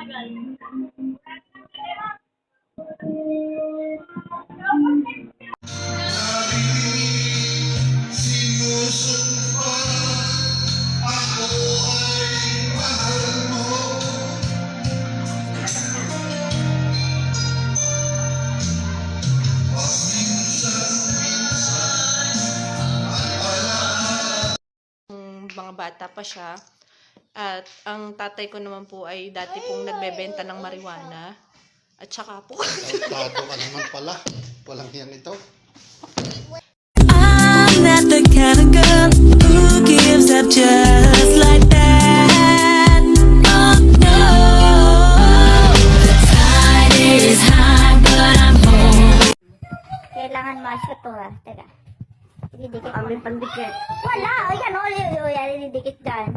Mga bata pa siya. At ang tatay ko naman po ay dati pong nagbebenta ng marijuana. At saka po. Tato ka naman pala. Walang yan ito. I'm not the kind of girl who gives up just like that. Oh no. The tide is high, but I'm home. Kailangan ma-shoot to ha. Teka. Didikit mo. May pandikit. Wala! O yan, o yan, didikit dyan.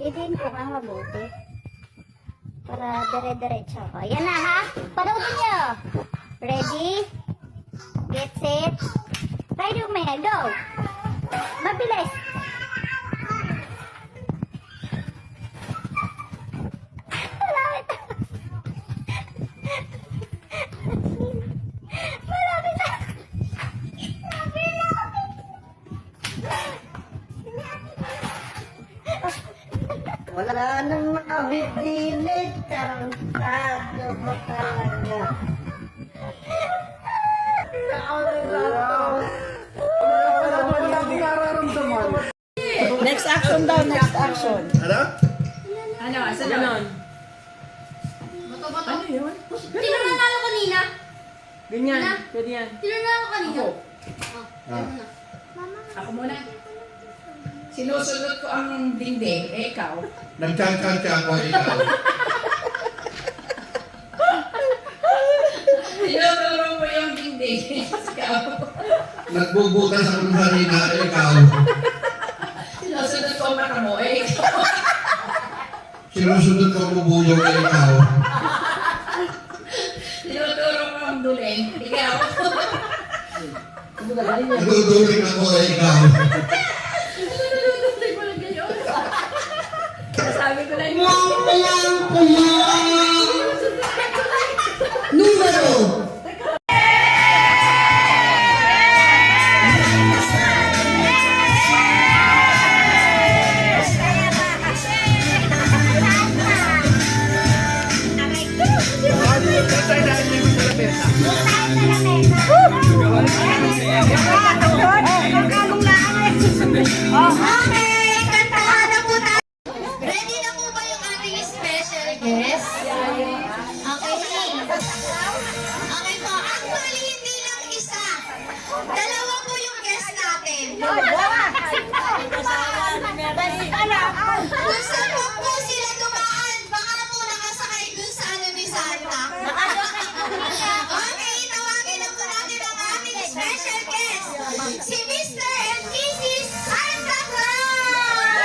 Idin ko nga mabuti. Para dire-diretso ko. Yan na ha. Panoodin nyo. Ready? Get set. Ready umina. Go! Mabilis. Malapit. Malapit na. Wala nang makabibilit. Tarantado mo talaga. Next action daw, next action. Ano? Ano, asa ganon? Ano yun? Sino nanalo kanina? Ganyan, ganyan. Sino nanalo kanina? Ako muna. Sinusunod ko ang dingding, eh ikaw. Nagkangkang ako ikaw. Sinuturo mo yung dingding, ikaw. Nagbubutas ako ng harina, ikaw. Sinusunod ko ang mata mo, eh ikaw. Sinusunod ko ang bubuyog, ikaw. Sinuturo mo ang dulin, ikaw. Naduduling ako, ikaw. Sabi ko na yun. Numero! Ready na po ba yung ating special guest? Okay. Okay po. Actually, hindi lang isa. Dalawa po yung guest natin. Kung saan po sila dumaan, baka po nakasakay dun sa ano ni Santa. Okay, tawagin na po natin ang ating special guest. Si Mr. and Mrs. Santa Claus!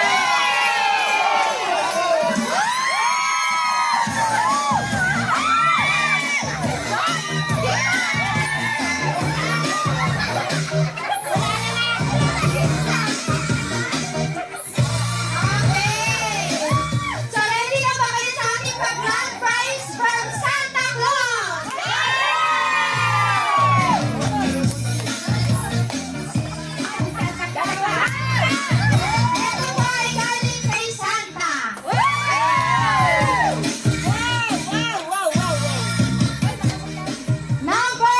So ready na ba kayo sa ating pag-grand prize from Santa Claus? Ito po ay galing kay Santa. Number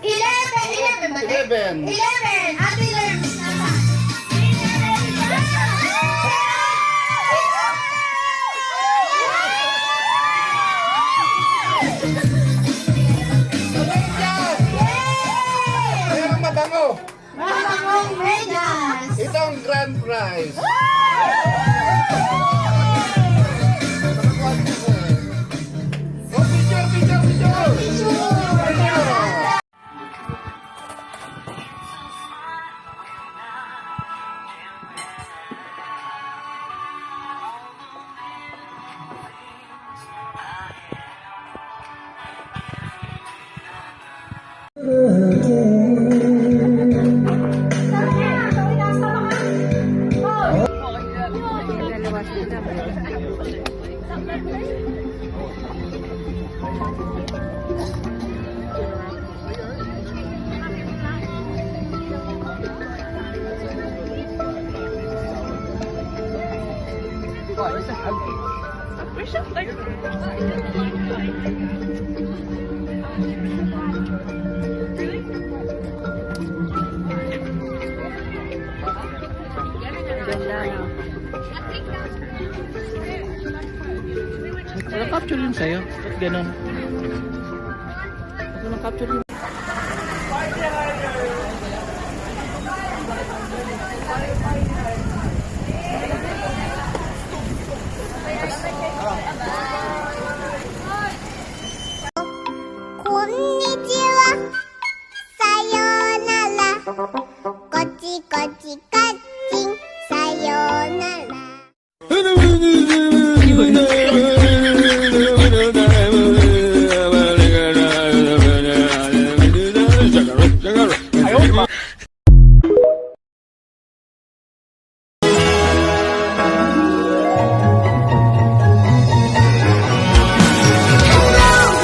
11 ba? 11. 11. Ate Lerms nasa. Ayun, mabango. Mamang Vegas. Ito ang grand prize. Oh, picture, picture, picture. Wala capture yun sa'yo. Ba't ganun? Wala capture yun. Konnichiwa. Sayonara. Kochi kochi kachi. Sayonara.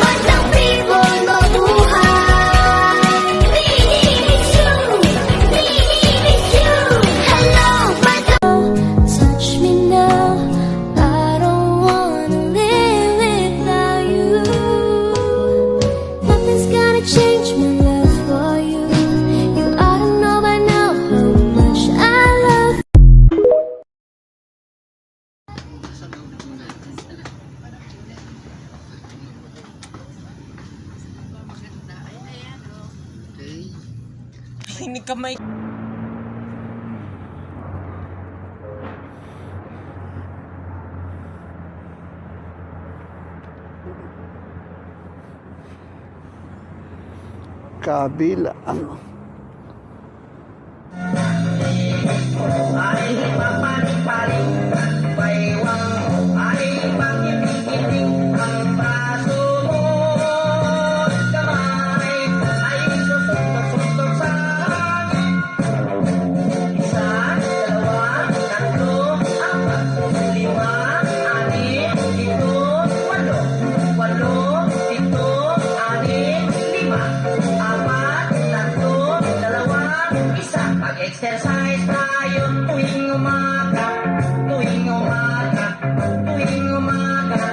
Magandang people mabuhay. Hello, Touch me now. I don't wanna live without you. Nothing's gonna change my love for you. You ought to know by now how much I love. Kabila. Exercise tayo tuwing umaga, tuwing umaga, tuwing umaga.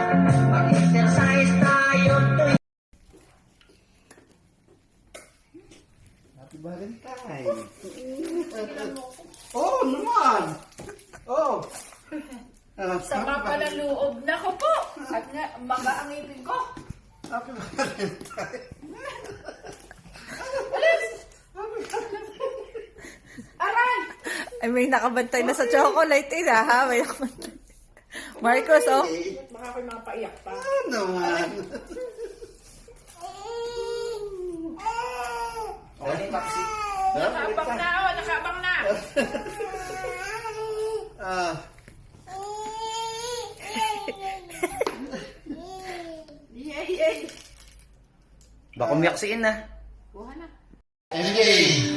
Mag-exercise tayo tuwing... Happy Valentine. Oh, naman. Oh. Sama pala loob na ko po. At nga, mga ang ibig ko. Happy Valentine. Aray! Ay, may nakabantay na sa chocolate eh, ha? May nakabantay. Marcos, oh. Baka ako'y mapaiyak pa. Naman. Nakaabang na, oh. Nakaabang na. Ah. Yay! Baka umiyak si Ina. Buha na. Anyway,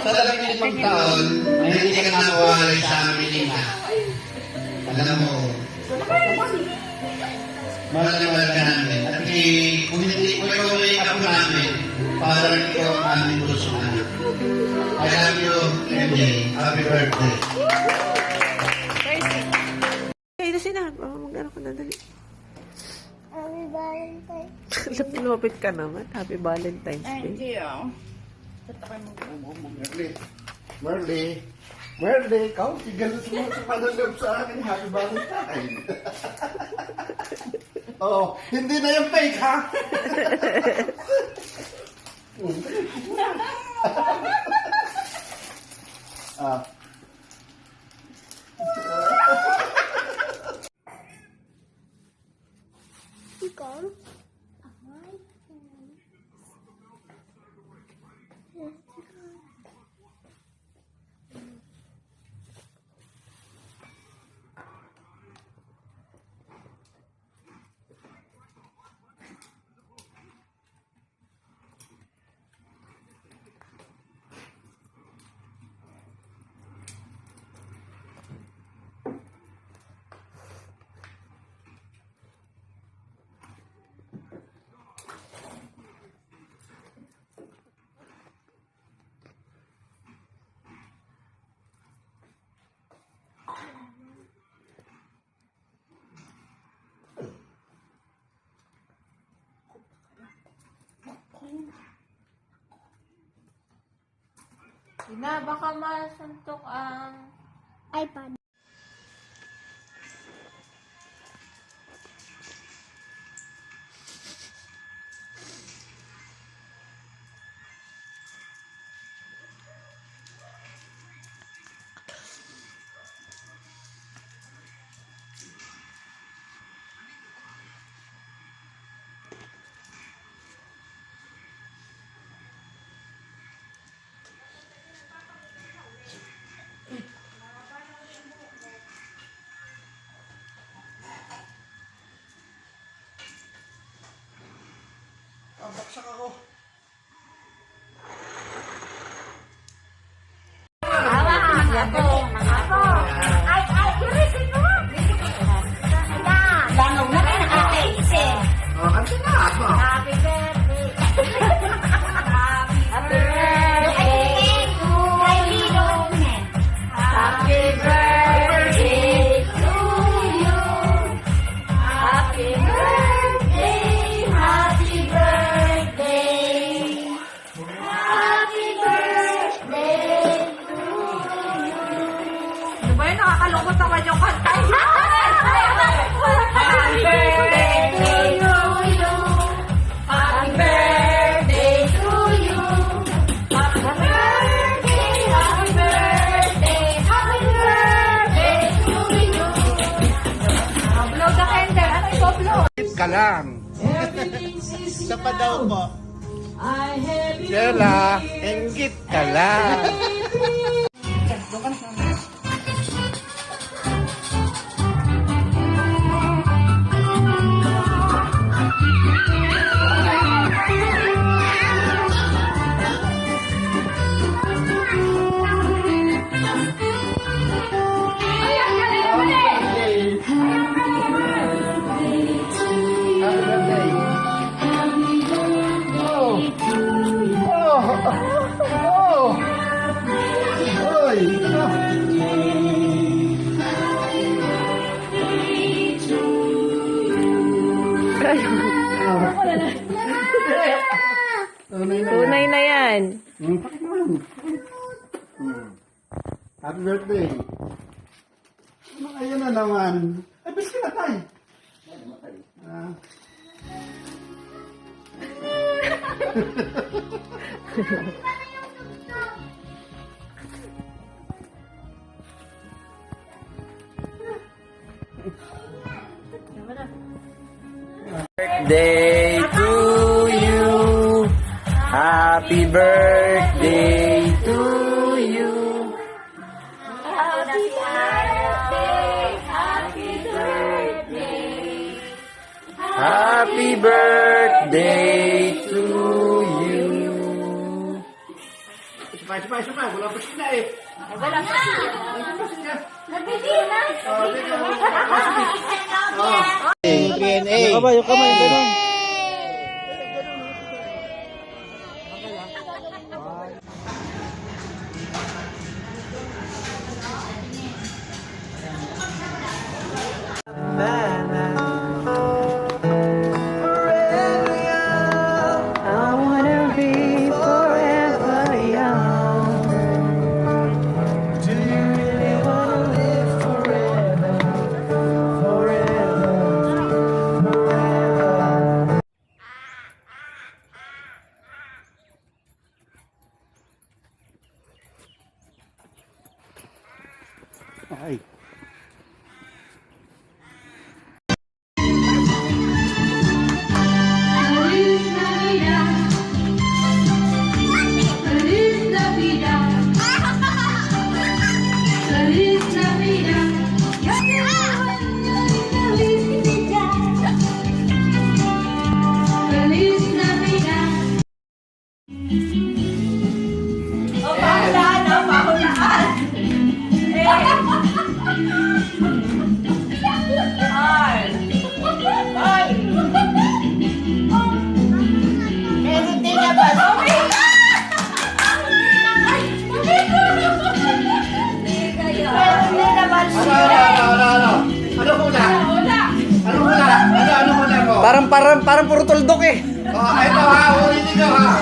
sa 15 taon, ay hindi ka nawawala sa amin nila. Alam mo, mahal na mahal ka namin. At kung hindi mo ikaw ay ako namin, parang ikaw ang aming puso anak. I love you, MJ. Happy birthday. Kaya na sila. Mag-ano ka na dali. Happy Valentine. Lumapit ka naman. Happy Valentine's Day. Hindi, oh. Ba't ako'y mag-umumum? Merly, ikaw, tigal mo sa panalab sa akin. Happy Valentine. Oh, hindi na yung fake, ha? Ah. Ikaw? Ina, baka masuntok ang... iPad. Baksak ako. Banong na kayo nakakaisip. Oh, kasi na ako. Happy birthday. Happy birthday to you. Happy birthday to you. Happy birthday. Happy birthday. Happy birthday to you. Ano ba yun? Nakakalungkot naman yung kanta. Happy birthday to you. Happy birthday to you. Happy birthday, happy birthday, happy birthday to you. Blow the candle. Ano ito, blow? Ka lang. Sa pa daw po. Stella, enggit ka lang. Tunay na yan. Happy birthday. Ayun na naman. Ay, bis ka na tayo. Ah. Birthday to you. Happy birthday to you. Happy birthday, happy birthday. Happy birthday to you. Supay. Wala pa sila eh. Wala pa siya. Nag-video na. Ano ba yung kamay? Ganun. Ay. Parang puro tuldok eh. Oh, ito ha, ulitin nyo ha.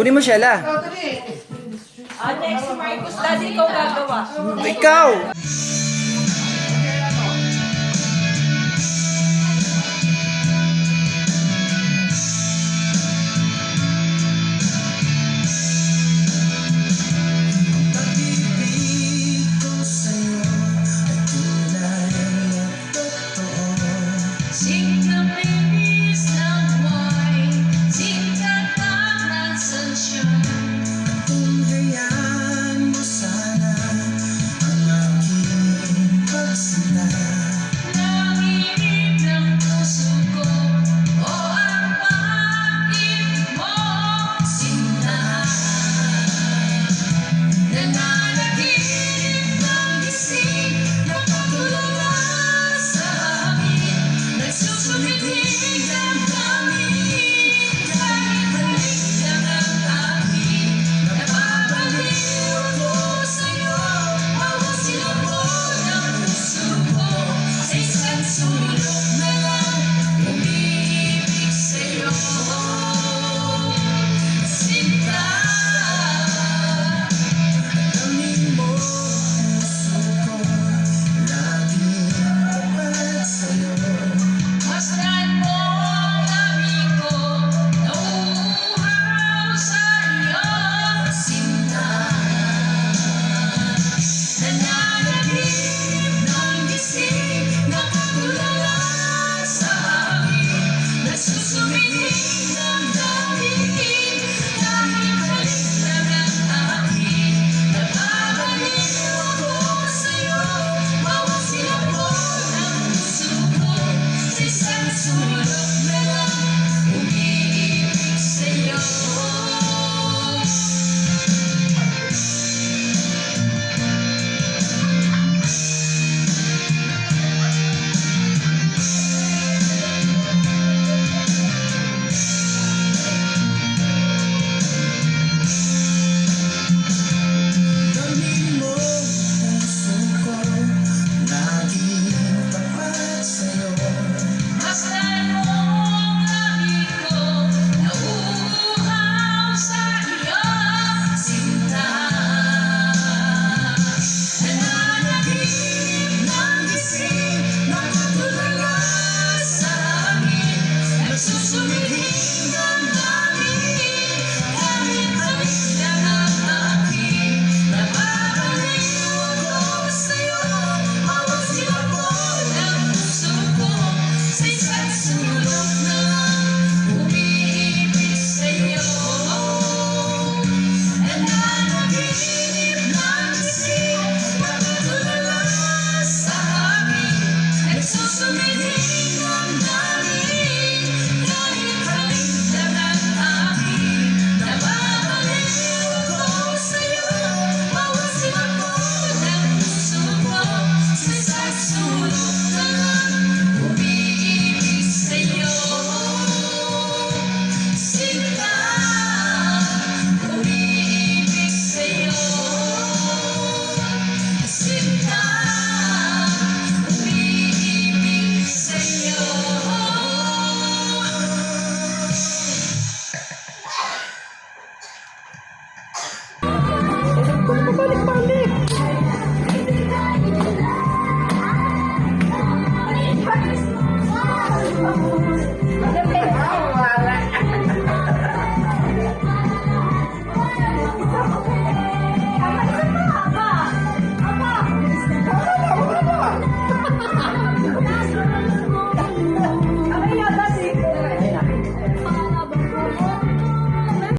Kunin mo, Sheila. Next, Marcos, daddy, ikaw gagawa. Ikaw!